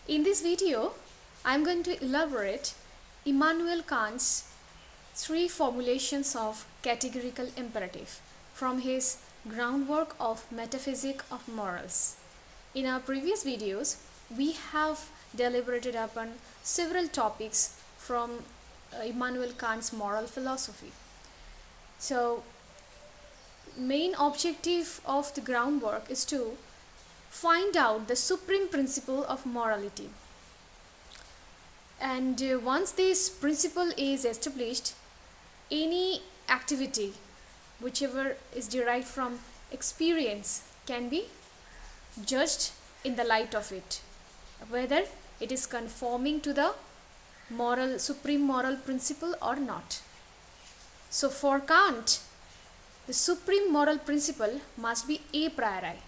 In this video, I am going to elaborate Immanuel Kant's three formulations of categorical imperative from his groundwork of metaphysics of morals. In our previous videos, we have deliberated upon several topics from Immanuel Kant's moral philosophy. So, main objective of the groundwork is to find out the supreme principle of morality. And once this principle is established, any activity, whichever is derived from experience, can be judged in the light of it, whether it is conforming to the supreme moral principle or not. So for Kant, the supreme moral principle must be a priori.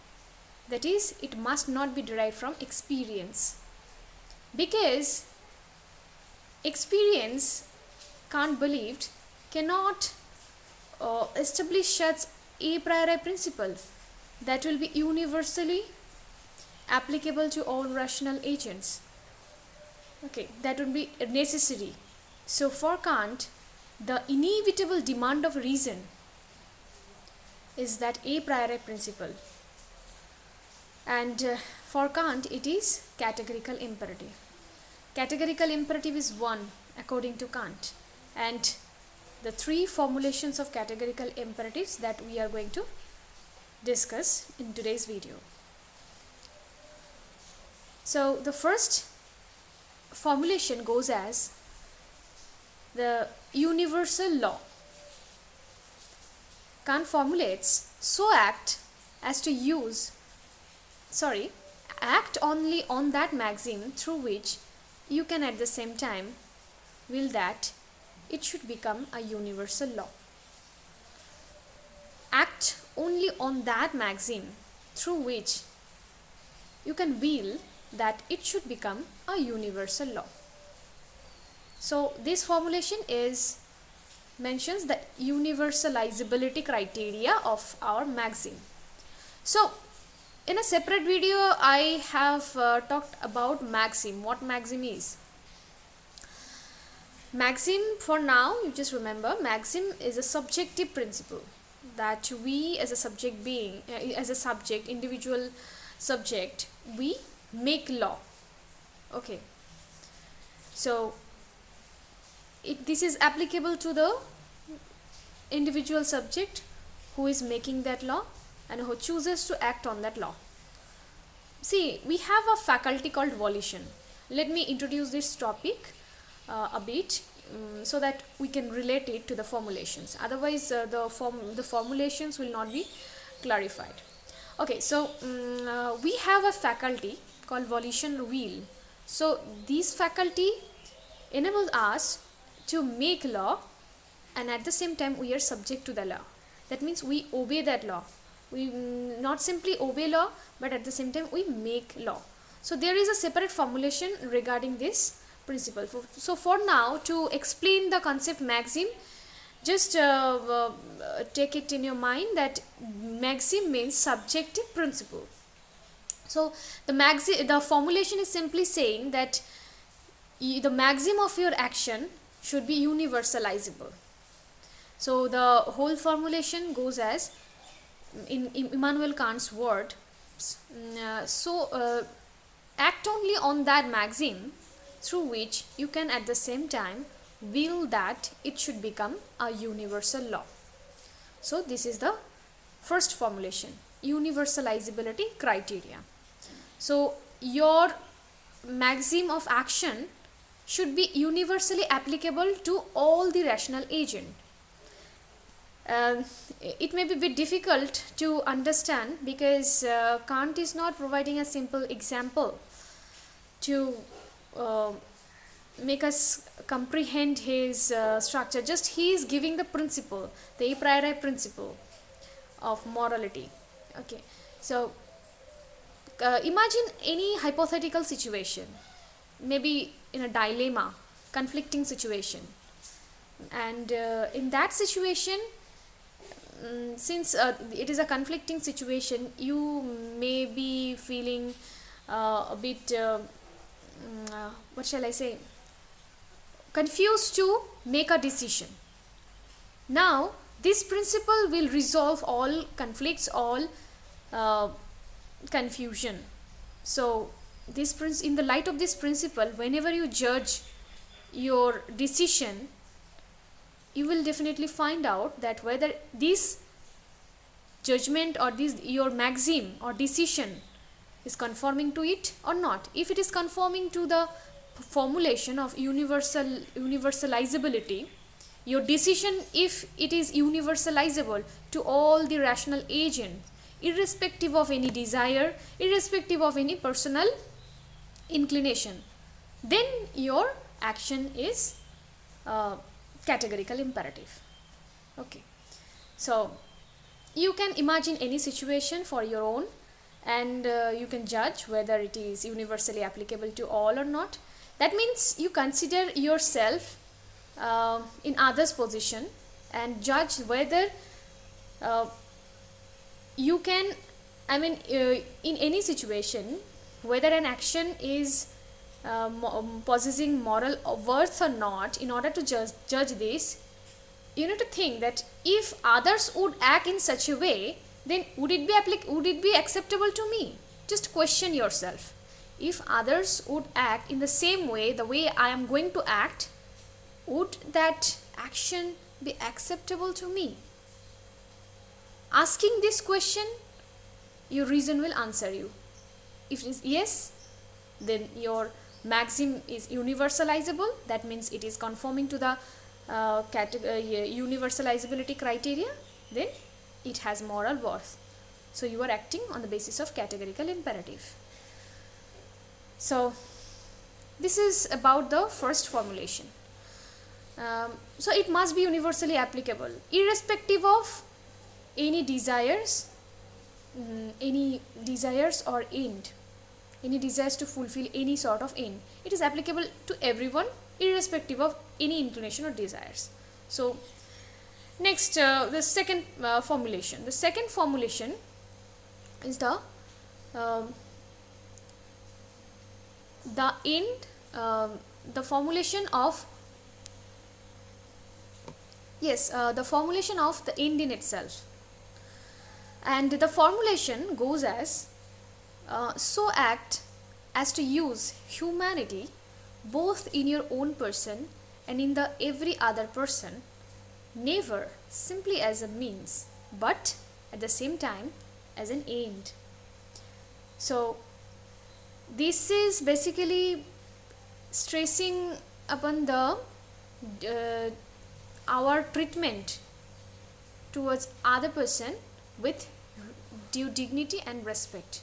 That is, it must not be derived from experience. Because experience, Kant believed, cannot establish such a priori principle that will be universally applicable to all rational agents. Okay, that would be necessary. So for Kant, the inevitable demand of reason is that a priori principle. And for Kant, it is categorical imperative. Categorical imperative is one, according to Kant. And the three formulations of categorical imperatives that we are going to discuss in today's video. So the first formulation goes as the universal law. Kant formulates, so act only on that maxim through which you can at the same time will that it should become a universal law. Act only on that maxim through which you can will that it should become a universal law. So this formulation mentions the universalizability criteria of our maxim. So in a separate video, I have talked about maxim, what maxim is. Maxim, for now, you just remember, maxim is a subjective principle that we as a subject being, individual subject, we make law. Okay. So this is applicable to the individual subject who is making that law and who chooses to act on that law. See, we have a faculty called volition. Let me introduce this topic a bit so that we can relate it to the formulations. Otherwise, the formulations will not be clarified. Okay, so we have a faculty called volition will. So this faculty enables us to make law, and at the same time we are subject to the law. That means we obey that law. We not simply obey law, but at the same time we make law. So there is a separate formulation regarding this principle. So for now, to explain the concept maxim, just take it in your mind that maxim means subjective principle. So the formulation is simply saying that the maxim of your action should be universalizable. So the whole formulation goes as, in Immanuel Kant's word, act only on that maxim through which you can at the same time will that it should become a universal law. So this is the first formulation, universalizability criteria. So your maxim of action should be universally applicable to all the rational agent. It may be a bit difficult to understand because Kant is not providing a simple example to make us comprehend his structure. Just he is giving the principle, the a priori principle of morality. Okay, so imagine any hypothetical situation, maybe in a dilemma, conflicting situation, and in that situation, since it is a conflicting situation, you may be feeling a bit what shall I say, confused to make a decision. Now, this principle will resolve all conflicts, all confusion. So, in the light of this principle, whenever you judge your decision, you will definitely find out that whether this judgment or this your maxim or decision is conforming to it or not. If it is conforming to the formulation of universalizability, your decision, if it is universalizable to all the rational agents, irrespective of any desire, irrespective of any personal inclination, then your action is categorical imperative. Okay, so you can imagine any situation for your own, and you can judge whether it is universally applicable to all or not. That means you consider yourself in others' position and judge whether you can, in any situation, whether an action is possessing moral worth or not. In order to judge this, you need to think that if others would act in such a way, then would it be acceptable to me? Just question yourself. If others would act in the same way, the way I am going to act, would that action be acceptable to me? Asking this question, your reason will answer you. If it is yes, then your maxim is universalizable. That means it is conforming to the universalizability criteria. Then it has moral worth. So you are acting on the basis of categorical imperative. So this is about the first formulation. So it must be universally applicable, irrespective of any desires or end, any desires to fulfill any sort of end. It is applicable to everyone, irrespective of any inclination or desires. So next, the second formulation. The second formulation is the formulation of the formulation of the end in itself. And the formulation goes as so act as to use humanity both in your own person and in the every other person, never simply as a means, but at the same time as an end. So this is basically stressing upon the our treatment towards other person with due dignity and respect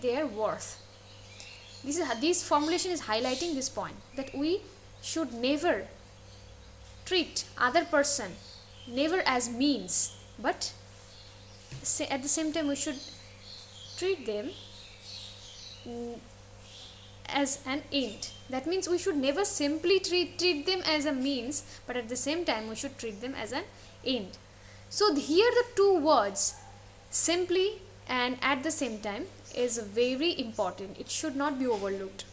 their worth. This formulation is highlighting this point, that we should never treat other person never as means, but at the same time we should treat them as an end. That means we should never simply treat them as a means, but at the same time we should treat them as an end. So here the two words, simply and at the same time, is very important. It should not be overlooked.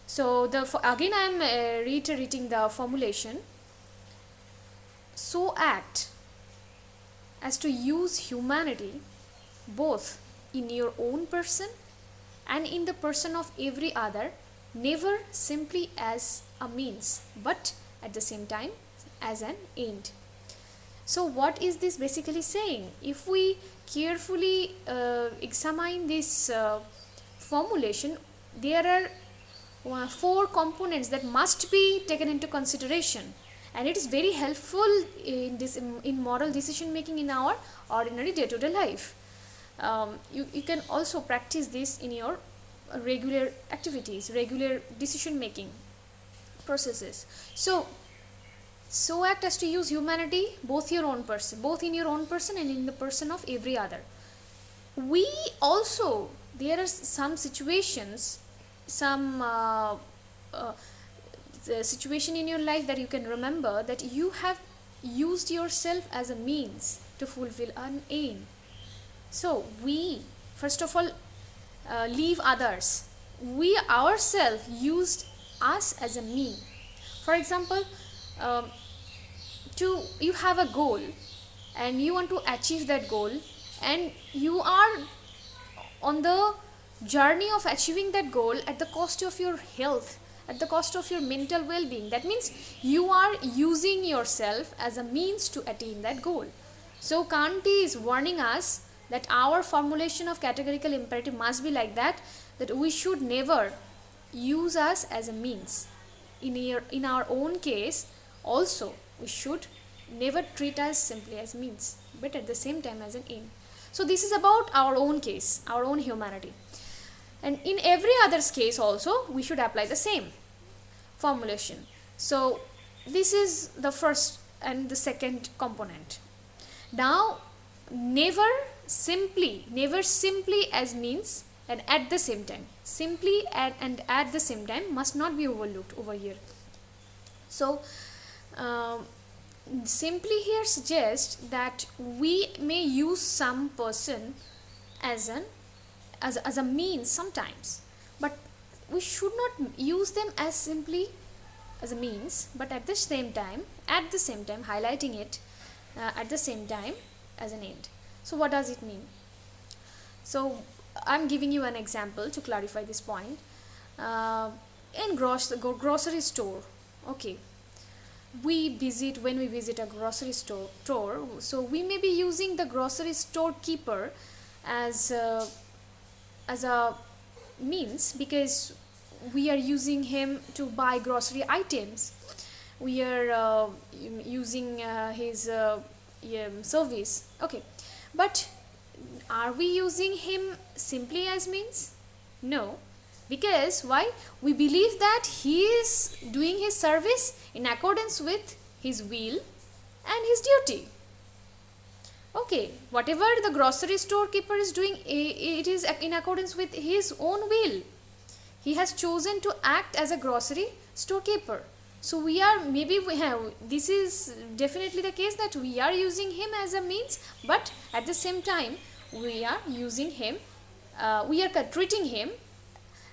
So again I am reiterating the formulation. So act as to use humanity both in your own person and in the person of every other, never simply as a means, but at the same time as an end. So what is this basically saying? If we carefully examine this formulation, there are 4 components that must be taken into consideration, and it is very helpful in moral decision making in our ordinary day-to-day life. You can also practice this in your regular activities, regular decision making processes. So act as to use humanity both in your own person and in the person of every other. There are some situations, the situation in your life that you can remember that you have used yourself as a means to fulfill an aim. So we first of all leave others we ourselves used us as a mean. For example, um, you have a goal and you want to achieve that goal, and you are on the journey of achieving that goal at the cost of your health, at the cost of your mental well-being. That means you are using yourself as a means to attain that goal. So Kant is warning us that our formulation of categorical imperative must be like that, that we should never use us as a means. In our own case also, we should never treat us simply as means, but at the same time as an end. So this is about our own case, our own humanity. And in every other's case also, we should apply the same formulation. So this is the first and the second component. Now, never simply as means and at the same time. Simply and at the same time must not be overlooked over here. So, simply here suggests that we may use some person as a means sometimes, but we should not use them as simply as a means, but at the same time highlighting it at the same time as an end. So what does it mean? So I'm giving you an example to clarify this point. In grocery store, okay, when we visit a grocery store, so we may be using the grocery store keeper as a means, because we are using him to buy grocery items. We are using his service. Okay, but are we using him simply as means? No. Because why? We believe that he is doing his service in accordance with his will and his duty. Okay, whatever the grocery store keeper is doing, it is in accordance with his own will. He has chosen to act as a grocery store keeper. So this is definitely the case that we are using him as a means, but at the same time we are using him, we are treating him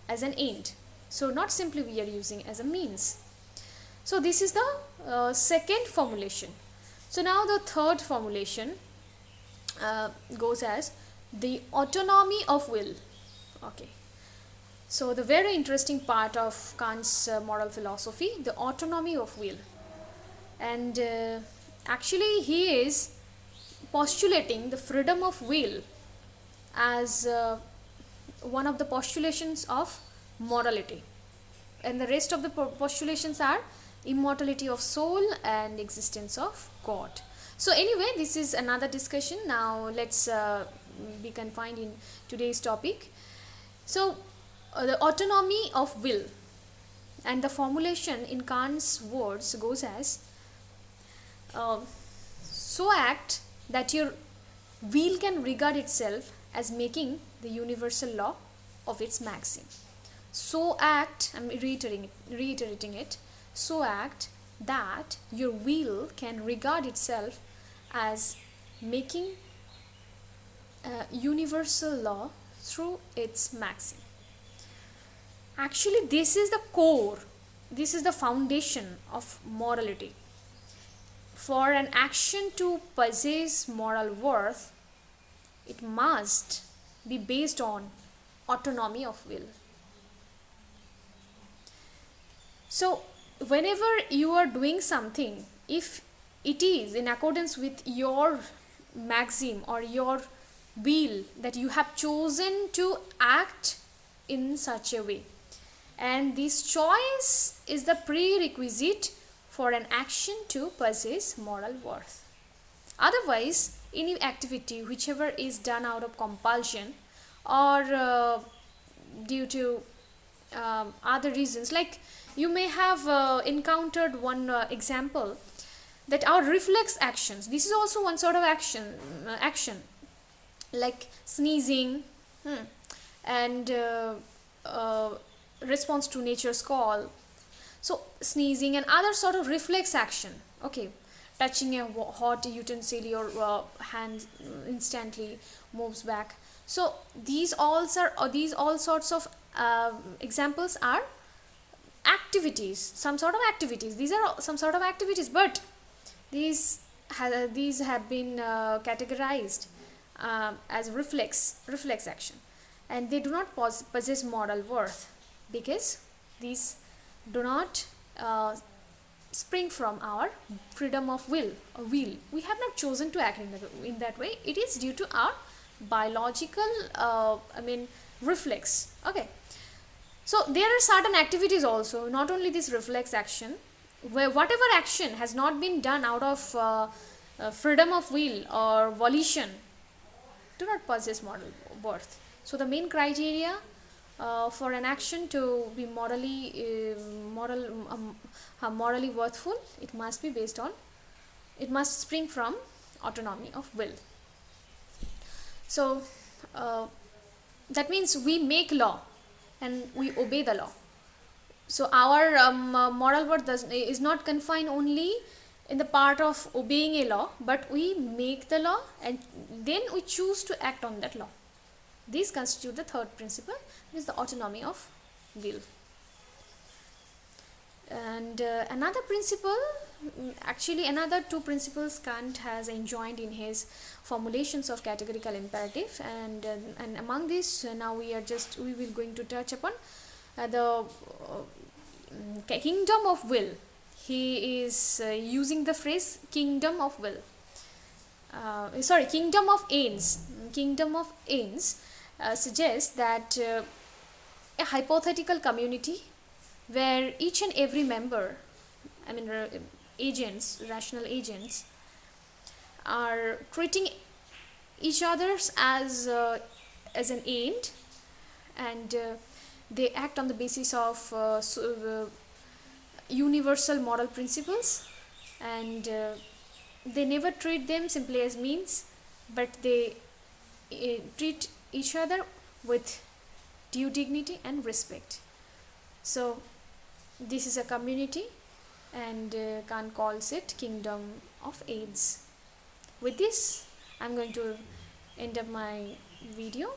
as an end. So not simply we are using as a means. So this is the second formulation. So now the third formulation goes as the autonomy of will. Okay. So the very interesting part of Kant's moral philosophy, the autonomy of will. And actually he is postulating the freedom of will as one of the postulations of morality. And the rest of the postulations are immortality of soul and existence of God. So anyway, this is another discussion. Now let's be confined in today's topic. So the autonomy of will, and the formulation in Kant's words goes as so act that your will can regard itself as making the universal law of its maxim. So act, I'm reiterating it, so act that your will can regard itself as making a universal law through its maxim. Actually, this is the core, this is the foundation of morality. For an action to possess moral worth, it must be based on autonomy of will. So, whenever you are doing something, if it is in accordance with your maxim or your will that you have chosen to act in such a way, and this choice is the prerequisite for an action to possess moral worth. Otherwise, any activity whichever is done out of compulsion or due to other reasons, like you may have encountered one example that our reflex actions, this is also one sort of action like sneezing and response to nature's call. So sneezing and other sort of reflex action, okay, touching a hot utensil, your hand instantly moves back. So these all sorts of examples are activities, some sort of activities. These are some sort of activities, but these have been categorized as reflex action, and they do not possess moral worth because these do not spring from our freedom of will or will. We have not chosen to act in that way. It is due to our biological reflex. Okay, so there are certain activities also, not only this reflex action, where whatever action has not been done out of freedom of will or volition do not possess moral worth. So the main criteria for an action to be morally worthful, it must be based on, it must spring from autonomy of will. So that means we make law and we obey the law. So our moral worth is not confined only in the part of obeying a law, but we make the law and then we choose to act on that law. These constitute the third principle, which is the autonomy of will. And another principle, actually another two principles Kant has enjoined in his Formulations of Categorical Imperative, and among these now we will going to touch upon the kingdom of will. He is using the phrase kingdom of will. Kingdom of ends. Kingdom of ends suggests that a hypothetical community where each and every member, rational agents, are treating each others as an end, and they act on the basis of universal moral principles, and they never treat them simply as means, but they treat each other with due dignity and respect. So this is a community, and Kant calls it kingdom of aids. With this, I'm going to end up my video,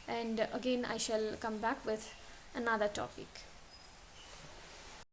and again I shall come back with another topic.